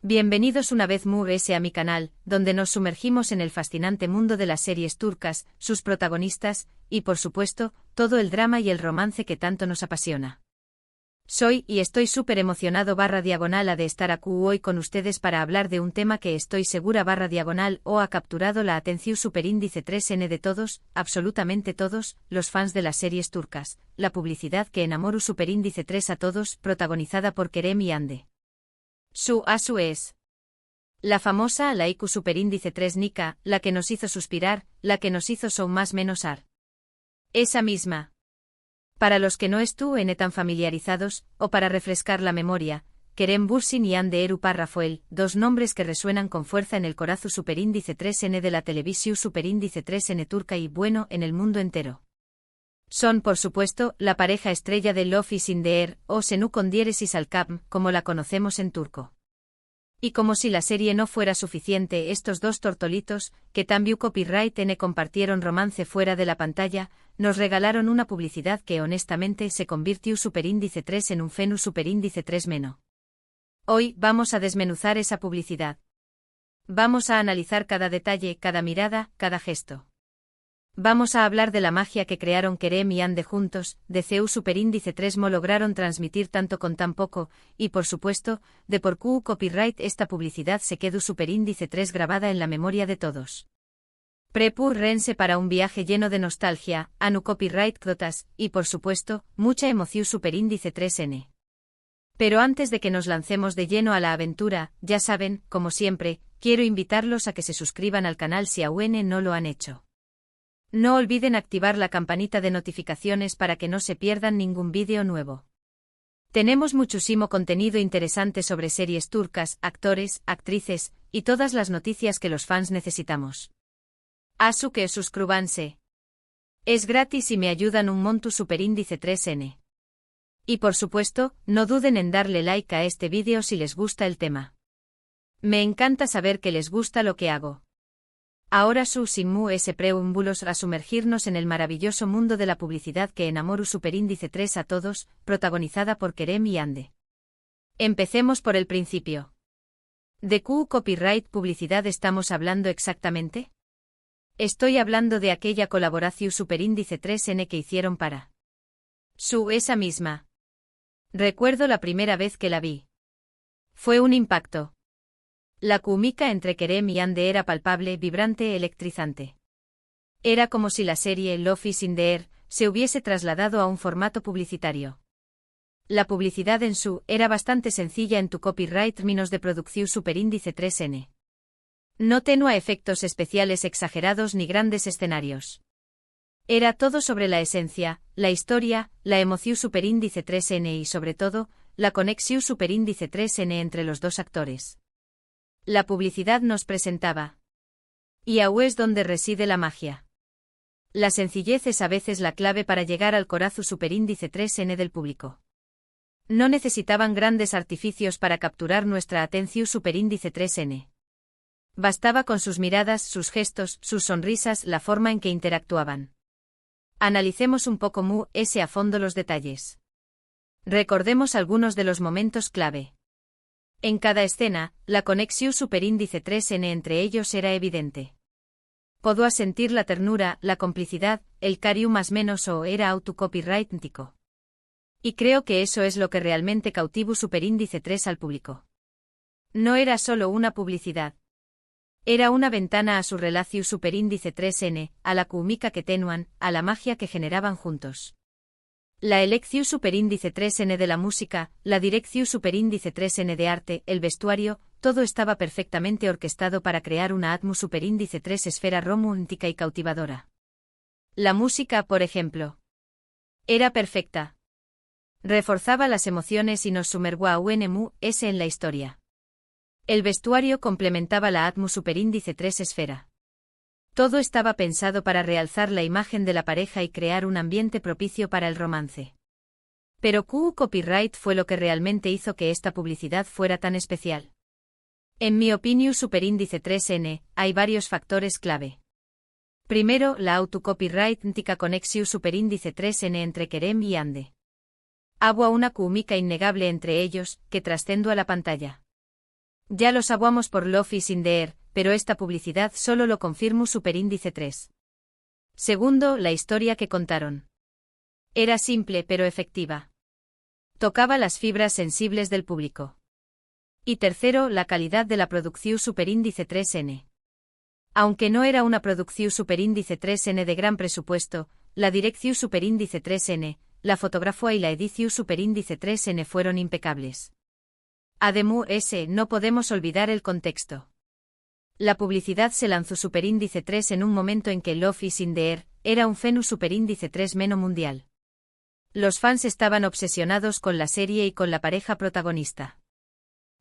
Bienvenidos una vez más a mi canal, donde nos sumergimos en el fascinante mundo de las series turcas, sus protagonistas, y por supuesto, todo el drama y el romance que tanto nos apasiona. Soy y estoy súper emocionado /diagonal de estar aquí hoy con ustedes para hablar de un tema que estoy segura /diagonal o ha capturado la atención superíndice 3N de todos, absolutamente todos, los fans de las series turcas, la publicidad que enamoró superíndice 3 a todos, protagonizada por Kerem y Hande. Su es la famosa Laiku superíndice 3 Nika, la que nos hizo suspirar, la que nos hizo son más menos ar. Esa misma. Para los que no estén tan familiarizados, o para refrescar la memoria, Kerem Bürsin y Hande Erupar Rafael, dos nombres que resuenan con fuerza en el corazón superíndice 3N de la televisión superíndice 3N turca y bueno en el mundo entero. Son por supuesto la pareja estrella de Love is in the Air, o Senu con diéresis al Cap, como la conocemos en turco. Y como si la serie no fuera suficiente, estos dos tortolitos, que también copyright N compartieron romance fuera de la pantalla, nos regalaron una publicidad que honestamente se convirtió superíndice 3 en un fenu superíndice 3 meno. Hoy vamos a desmenuzar esa publicidad. Vamos a analizar cada detalle, cada mirada, cada gesto. Vamos a hablar de la magia que crearon Kerem y Hande juntos, de CU superíndice 3 lograron transmitir tanto con tan poco, y por supuesto, de por Q copyright esta publicidad se quedó superíndice 3 grabada en la memoria de todos. Rense para un viaje lleno de nostalgia, anu copyright crotas, y por supuesto, mucha emoción superíndice 3N. Pero antes de que nos lancemos de lleno a la aventura, ya saben, como siempre, quiero invitarlos a que se suscriban al canal si aún no lo han hecho. No olviden activar la campanita de notificaciones para que no se pierdan ningún vídeo nuevo. Tenemos muchísimo contenido interesante sobre series turcas, actores, actrices, y todas las noticias que los fans necesitamos. Asu que suscríbanse. Es gratis y me ayudan un monto superíndice 3N. Y por supuesto, no duden en darle like a este vídeo si les gusta el tema. Me encanta saber que les gusta lo que hago. Ahora sin más preámbulos a sumergirnos en el maravilloso mundo de la publicidad que enamoró superíndice 3 a todos, protagonizada por Kerem y Hande. Empecemos por el principio. ¿De qué copyright publicidad estamos hablando exactamente? Estoy hablando de aquella colaboración superíndice 3N que hicieron para esa misma. Recuerdo la primera vez que la vi. Fue un impacto. La química entre Kerem y Hande era palpable, vibrante, electrizante. Era como si la serie Love is in the Air se hubiese trasladado a un formato publicitario. La publicidad en era bastante sencilla en tu copyright menos de producción superíndice 3N. No tenía efectos especiales exagerados ni grandes escenarios. Era todo sobre la esencia, la historia, la emoción superíndice 3N y sobre todo, la conexión superíndice 3N entre los dos actores. La publicidad nos presentaba. Y ahí es donde reside la magia. La sencillez es a veces la clave para llegar al corazón superíndice 3N del público. No necesitaban grandes artificios para capturar nuestra atención superíndice 3N. Bastaba con sus miradas, sus gestos, sus sonrisas, la forma en que interactuaban. Analicemos un poco a fondo los detalles. Recordemos algunos de los momentos clave. En cada escena, la conexión superíndice 3N entre ellos era evidente. Podía sentir la ternura, la complicidad, el cariño más menos o era autocopyrightico. Y creo que eso es lo que realmente cautivó superíndice 3 al público. No era solo una publicidad. Era una ventana a su relación superíndice 3N, a la química que tenuan, a la magia que generaban juntos. La elección superíndice 3N de la música, la dirección superíndice 3N de arte, el vestuario, todo estaba perfectamente orquestado para crear una atmósfera superíndice 3 esfera romántica y cautivadora. La música, por ejemplo, era perfecta. Reforzaba las emociones y nos sumergió en la historia. El vestuario complementaba la atmósfera superíndice 3 esfera. Todo estaba pensado para realzar la imagen de la pareja y crear un ambiente propicio para el romance. Pero ¿qué copyright fue lo que realmente hizo que esta publicidad fuera tan especial? En mi opinión superíndice 3N, hay varios factores clave. Primero, la autocopyrightica conexión superíndice 3N entre Kerem y Hande. Hubo una química innegable entre ellos, que trascendió a la pantalla. Ya lo sabíamos por Love is in the air, pero esta publicidad solo lo confirmó Superíndice 3. Segundo, la historia que contaron. Era simple pero efectiva. Tocaba las fibras sensibles del público. Y tercero, la calidad de la producción Superíndice 3N. Aunque no era una producción Superíndice 3N de gran presupuesto, la dirección Superíndice 3N, la fotografía y la edición Superíndice 3N fueron impecables. Además, no podemos olvidar el contexto. La publicidad se lanzó Superíndice 3 en un momento en que Love is in the air era un fenómeno Superíndice 3 meno mundial. Los fans estaban obsesionados con la serie y con la pareja protagonista.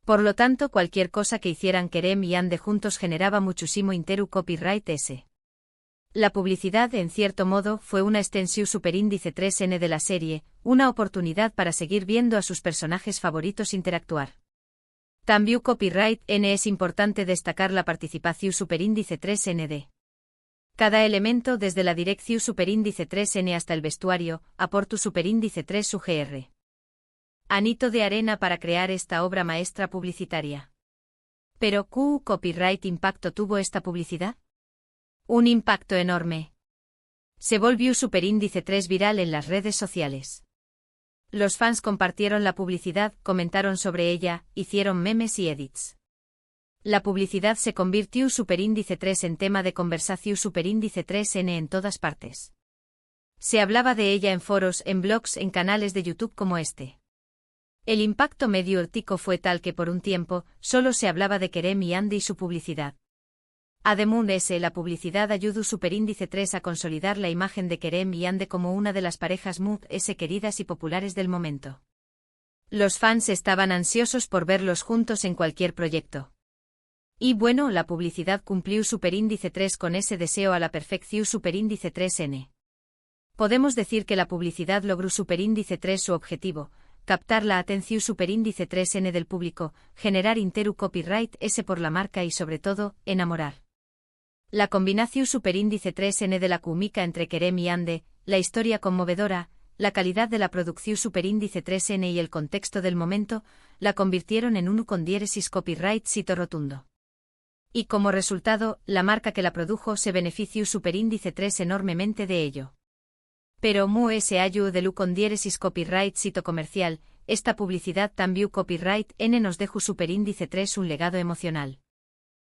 Por lo tanto, cualquier cosa que hicieran Kerem y Ande juntos generaba muchísimo copyright ese. La publicidad, en cierto modo, fue una extensión Superíndice 3N de la serie, una oportunidad para seguir viendo a sus personajes favoritos interactuar. También copyright N es importante destacar la participación Superíndice 3N de cada elemento desde la dirección Superíndice 3N hasta el vestuario, aportu Superíndice 3 su GR. Anito de arena para crear esta obra maestra publicitaria. Pero, ¿qué copyright impacto tuvo esta publicidad? Un impacto enorme. Se volvió Superíndice 3 viral en las redes sociales. Los fans compartieron la publicidad, comentaron sobre ella, hicieron memes y edits. La publicidad se convirtió Superíndice 3 en tema de conversación Superíndice 3N en todas partes. Se hablaba de ella en foros, en blogs, en canales de YouTube como este. El impacto mediático fue tal que por un tiempo, solo se hablaba de Kerem y Ande y su publicidad. Además, la publicidad ayudó Superíndice 3 a consolidar la imagen de Kerem y Ande como una de las parejas muy queridas y populares del momento. Los fans estaban ansiosos por verlos juntos en cualquier proyecto. Y bueno, la publicidad cumplió Superíndice 3 con ese deseo a la perfección Superíndice 3N. Podemos decir que la publicidad logró Superíndice 3 su objetivo, captar la atención Superíndice 3N del público, generar copyright S por la marca y sobre todo, enamorar. La combinación Superíndice 3N de la química entre Kerem y Ande, la historia conmovedora, la calidad de la producción Superíndice 3N y el contexto del momento, la convirtieron en un copyright sito rotundo. Y como resultado, la marca que la produjo se benefició Superíndice 3 enormemente de ello. Pero se hallo de copyright sito comercial, esta publicidad también copyright N nos dejó Superíndice 3 un legado emocional.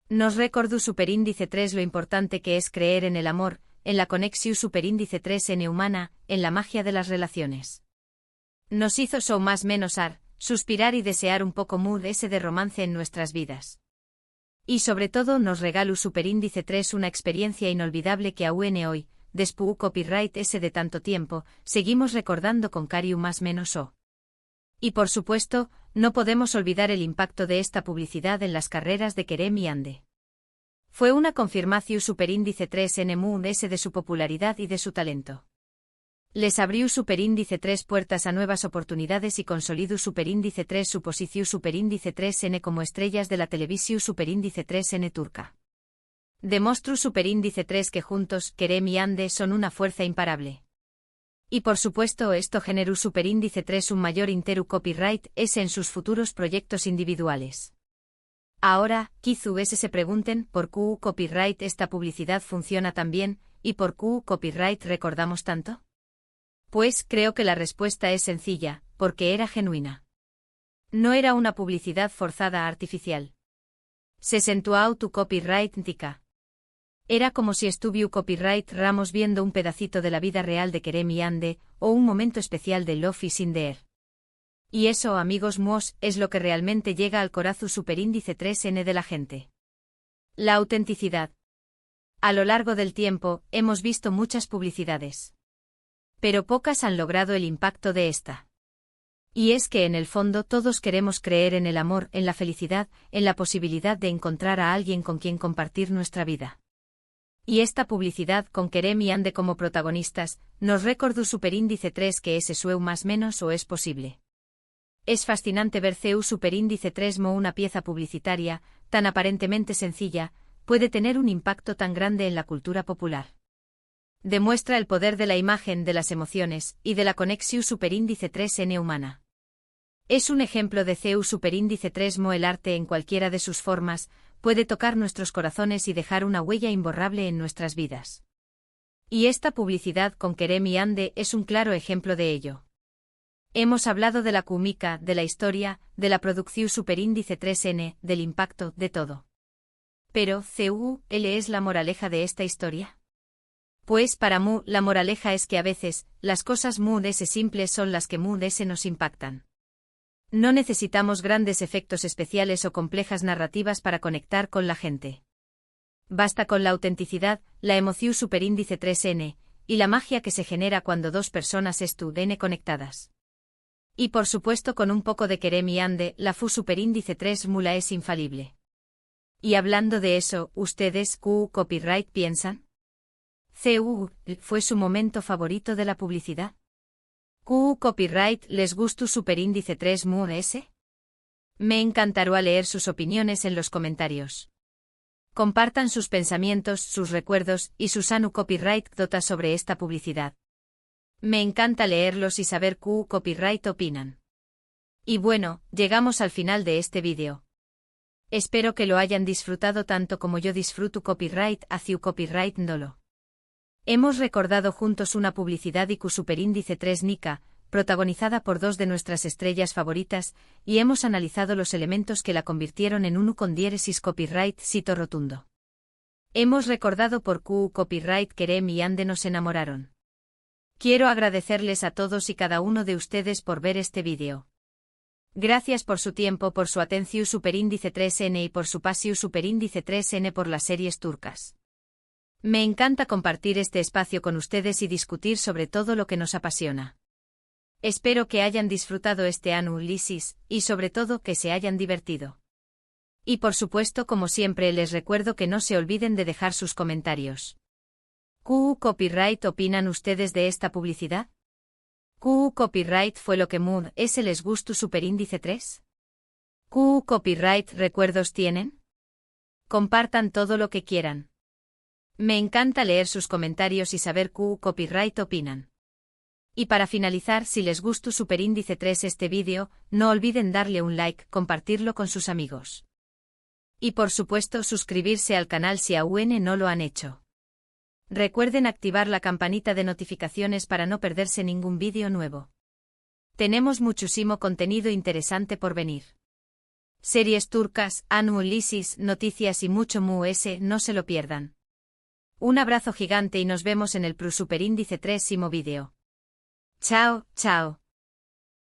Nos recordó Superíndice 3 lo importante que es creer en el amor, en la conexión Superíndice 3N humana, en la magia de las relaciones. Nos hizo más menos suspirar y desear un poco de romance en nuestras vidas. Y sobre todo nos regaló Superíndice 3 una experiencia inolvidable que aún hoy, después copyright S de tanto tiempo, seguimos recordando con cariño más menos o. Y por supuesto, no podemos olvidar el impacto de esta publicidad en las carreras de Kerem y Ande. Fue una confirmación Superíndice 3 en S de su popularidad y de su talento. Les abrió Superíndice 3 puertas a nuevas oportunidades y consolidó Superíndice 3 su posición Superíndice 3N como estrellas de la televisión Superíndice 3N turca. Demostró Superíndice 3 que juntos, Kerem y Ande son una fuerza imparable. Y por supuesto esto generó Superíndice 3 un mayor copyright S en sus futuros proyectos individuales. Ahora, quizás se pregunten por qué copyright esta publicidad funciona tan bien, y por qué copyright recordamos tanto. Pues creo que la respuesta es sencilla, porque era genuina. No era una publicidad forzada artificial. Se sentó tu copyright tica. Era como si estuviera copyright Ramos viendo un pedacito de la vida real de Kerem y Ande, o un momento especial de Love is in the air. Y eso, amigos míos, es lo que realmente llega al corazón Superíndice 3N de la gente. La autenticidad. A lo largo del tiempo, hemos visto muchas publicidades. Pero pocas han logrado el impacto de esta. Y es que en el fondo todos queremos creer en el amor, en la felicidad, en la posibilidad de encontrar a alguien con quien compartir nuestra vida. Y esta publicidad, con Kerem y Ande como protagonistas, nos recordó Superíndice 3 que ese sueu más menos o es posible. Es fascinante ver Superíndice 3 como una pieza publicitaria, tan aparentemente sencilla, puede tener un impacto tan grande en la cultura popular. Demuestra el poder de la imagen, de las emociones, y de la conexión Superíndice 3N humana. Es un ejemplo de CEU superíndice 3 Mo. El arte en cualquiera de sus formas puede tocar nuestros corazones y dejar una huella imborrable en nuestras vidas. Y esta publicidad con Kerem y Ande es un claro ejemplo de ello. Hemos hablado de la química, de la historia, de la producción superíndice 3N, del impacto, de todo. Pero, ¿CUL es la moraleja de esta historia? Pues para Mu, la moraleja es que a veces, las cosas muy simples son las que muy nos impactan. No necesitamos grandes efectos especiales o complejas narrativas para conectar con la gente. Basta con la autenticidad, la emoción superíndice 3N, y la magia que se genera cuando dos personas estuvieron conectadas. Y por supuesto con un poco de Kerem y Ande, la FU superíndice 3 Mula es infalible. Y hablando de eso, ¿ustedes ¿qué copyright piensan? ¿CUL fue su momento favorito de la publicidad? ¿Qué copyright les gustó superíndice 3 Mu.es? Me encantará leer sus opiniones en los comentarios. Compartan sus pensamientos, sus recuerdos y sus copyright dota sobre esta publicidad. Me encanta leerlos y saber qué copyright opinan. Y bueno, llegamos al final de este vídeo. Espero que lo hayan disfrutado tanto como yo disfruto copyright hacia copyright Ndolo. Hemos recordado juntos una publicidad IQ superíndice 3 Nika, protagonizada por dos de nuestras estrellas favoritas, y hemos analizado los elementos que la convirtieron en un con diéresis copyright cito rotundo. Hemos recordado por qué copyright Kerem y Ande nos enamoraron. Quiero agradecerles a todos y cada uno de ustedes por ver este vídeo. Gracias por su tiempo, por su atención superíndice 3N y por su pasión superíndice 3N por las series turcas. Me encanta compartir este espacio con ustedes y discutir sobre todo lo que nos apasiona. Espero que hayan disfrutado este análisis y sobre todo que se hayan divertido. Y por supuesto, como siempre, les recuerdo que no se olviden de dejar sus comentarios. ¿Qué copyright opinan ustedes de esta publicidad? ¿Qué copyright fue lo que Mu.es les gustó superíndice 3? ¿Qué copyright recuerdos tienen? Compartan todo lo que quieran. Me encanta leer sus comentarios y saber qué copyright opinan. Y para finalizar, si les gustó superíndice 3 este vídeo, no olviden darle un like, compartirlo con sus amigos. Y por supuesto suscribirse al canal si aún no lo han hecho. Recuerden activar la campanita de notificaciones para no perderse ningún vídeo nuevo. Tenemos muchísimo contenido interesante por venir. Series turcas, análisis, noticias y mucho Mu.es, no se lo pierdan. Un abrazo gigante y nos vemos en el superíndice 3 vídeo. Chao, chao.